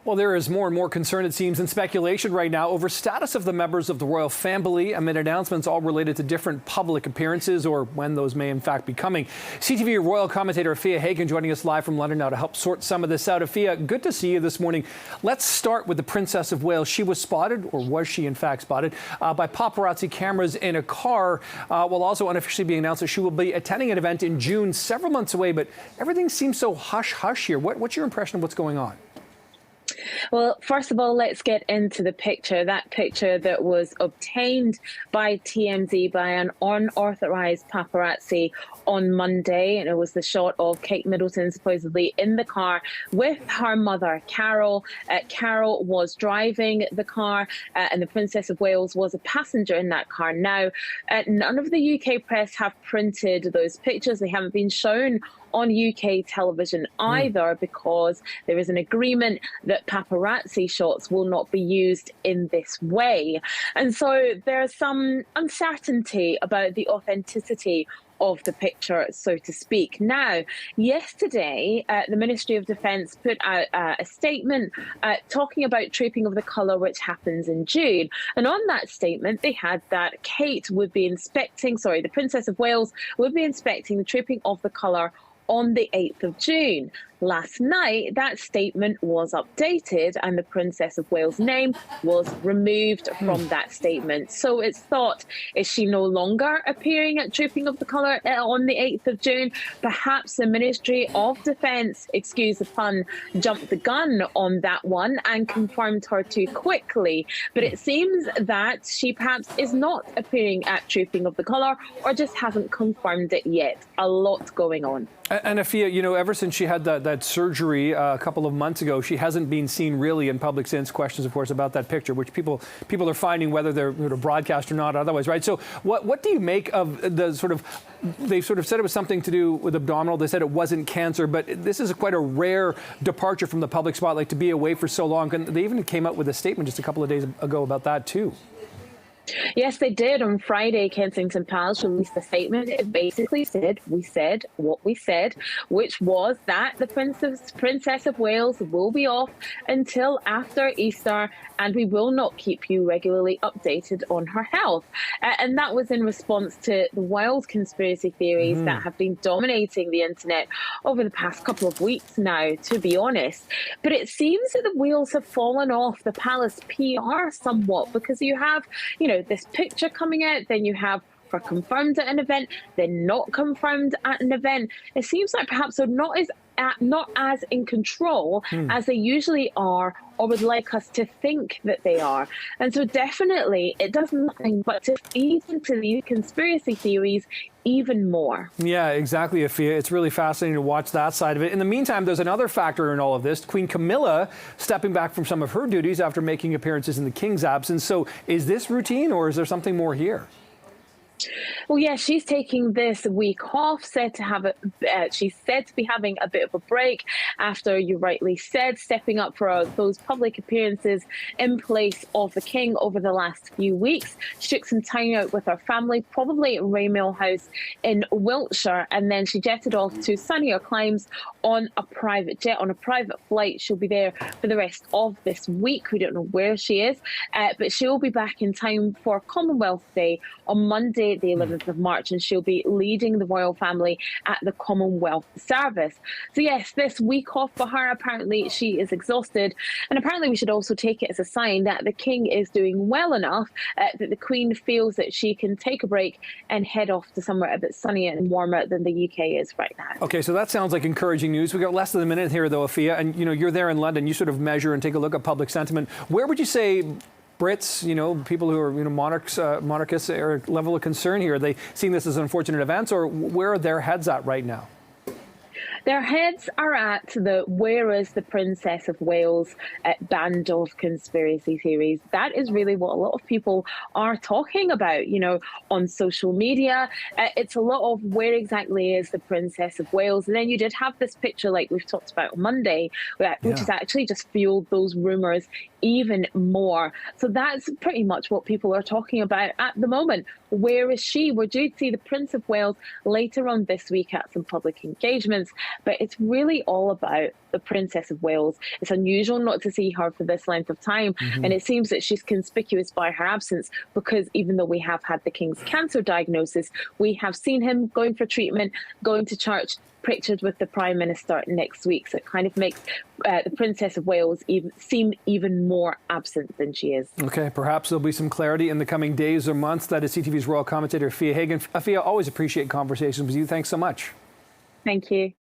Well, there is more and more concern, it seems, and speculation right now over status of the members of the royal family amid announcements all related to different public appearances or when those may in fact be coming. CTV royal commentator Afia Hagen joining us live from London now to help sort some of this out. Afia, good to see you this morning. Let's start with the Princess of Wales. She was spotted, or was she in fact spotted, by paparazzi cameras in a car, while also unofficially being announced that she will be attending an event in June, several months away. But everything seems so hush-hush here. What's your impression of what's going on? Well, first of all, let's get into the picture. That picture that was obtained by TMZ by an unauthorized paparazzi on Monday. And it was the shot of Kate Middleton supposedly in the car with her mother, Carol. Carol was driving the car and the Princess of Wales was a passenger in that car. Now, none of the UK press have printed those pictures. They haven't been shown on UK television either, because there is an agreement that paparazzi shots will not be used in this way. And so there's some uncertainty about the authenticity of the picture, so to speak. Now, yesterday, the Ministry of Defence put out a statement talking about Trooping of the Colour, which happens in June. And on that statement, they had that Kate would be inspecting, the Princess of Wales would be inspecting the Trooping of the Colour on the 8th of June. Last night, that statement was updated and the Princess of Wales' name was removed from that statement. So it's thought, is she no longer appearing at Trooping of the Colour on the 8th of June? Perhaps the Ministry of Defence, excuse the pun, jumped the gun on that one and confirmed her too quickly. But it seems that she perhaps is not appearing at Trooping of the Colour or just hasn't confirmed it yet. A lot going on. And Afia, you know, ever since she had that surgery a couple of months ago, she hasn't been seen really in public since. Questions, of course, about that picture, which people are finding whether they're broadcast or not otherwise, right? So what do you make of the they said it was something to do with abdominal. They said it wasn't cancer, but this is quite a rare departure from the public spotlight to be away for so long. And they even came out with a statement just a couple of days ago about that too. Yes, they did. On Friday, Kensington Palace released a statement. It basically said, we said what we said, which was that the Princess of Wales will be off until after Easter, and we will not keep you regularly updated on her health. And that was in response to the wild conspiracy theories that have been dominating the internet over the past couple of weeks now, to be honest. But it seems that the wheels have fallen off the palace PR somewhat, because you have, this picture coming out, then you have her confirmed at an event, then not confirmed at an event. It seems like perhaps they're not as in control as they usually are, or would like us to think that they are. And so definitely it does nothing but to feed into these conspiracy theories even more. Yeah, exactly, Afia. It's really fascinating to watch that side of it. In the meantime, there's another factor in all of this. Queen Camilla stepping back from some of her duties after making appearances in the King's absence. So is this routine, or is there something more here? Well, yeah, she's taking this week off, she's said to be having a bit of a break after, you rightly said, stepping up for those public appearances in place of the King over the last few weeks. She took some time out with her family, probably at Raymell House in Wiltshire, and then she jetted off to sunnier climes on a private jet, on a private flight. She'll be there for the rest of this week. We don't know where she is, but she'll be back in time for Commonwealth Day on Monday, the 11th of March, and she'll be leading the royal family at the Commonwealth service. So yes, this week off for her, apparently she is exhausted, and apparently we should also take it as a sign that the King is doing well enough that the Queen feels that she can take a break and head off to somewhere a bit sunnier and warmer than the UK is right now. Okay, so that sounds like encouraging news. We got less than a minute here though, Afia, and you're there in London. You sort of measure and take a look at public sentiment. Where would you say Brits, people who are, monarchists, are a level of concern here? Are they seeing this as unfortunate events, or where are their heads at right now? Their heads are at the where is the Princess of Wales band of conspiracy theories. That is really what a lot of people are talking about, on social media. It's a lot of where exactly is the Princess of Wales. And then you did have this picture like we've talked about on Monday, which has actually just fueled those rumours even more. So that's pretty much what people are talking about at the moment. Where is she? We're due to see the Prince of Wales later on this week at some public engagements, but it's really all about the Princess of Wales. It's unusual not to see her for this length of time, and it seems that she's conspicuous by her absence because even though we have had the King's cancer diagnosis, we have seen him going for treatment, going to church, pictured with the Prime Minister next week. So it kind of makes the Princess of Wales seem even more absent than she is. Okay, perhaps there'll be some clarity in the coming days or months. That is CTV's royal commentator, Fia Hagan. Fia, always appreciate conversations with you. Thanks so much. Thank you.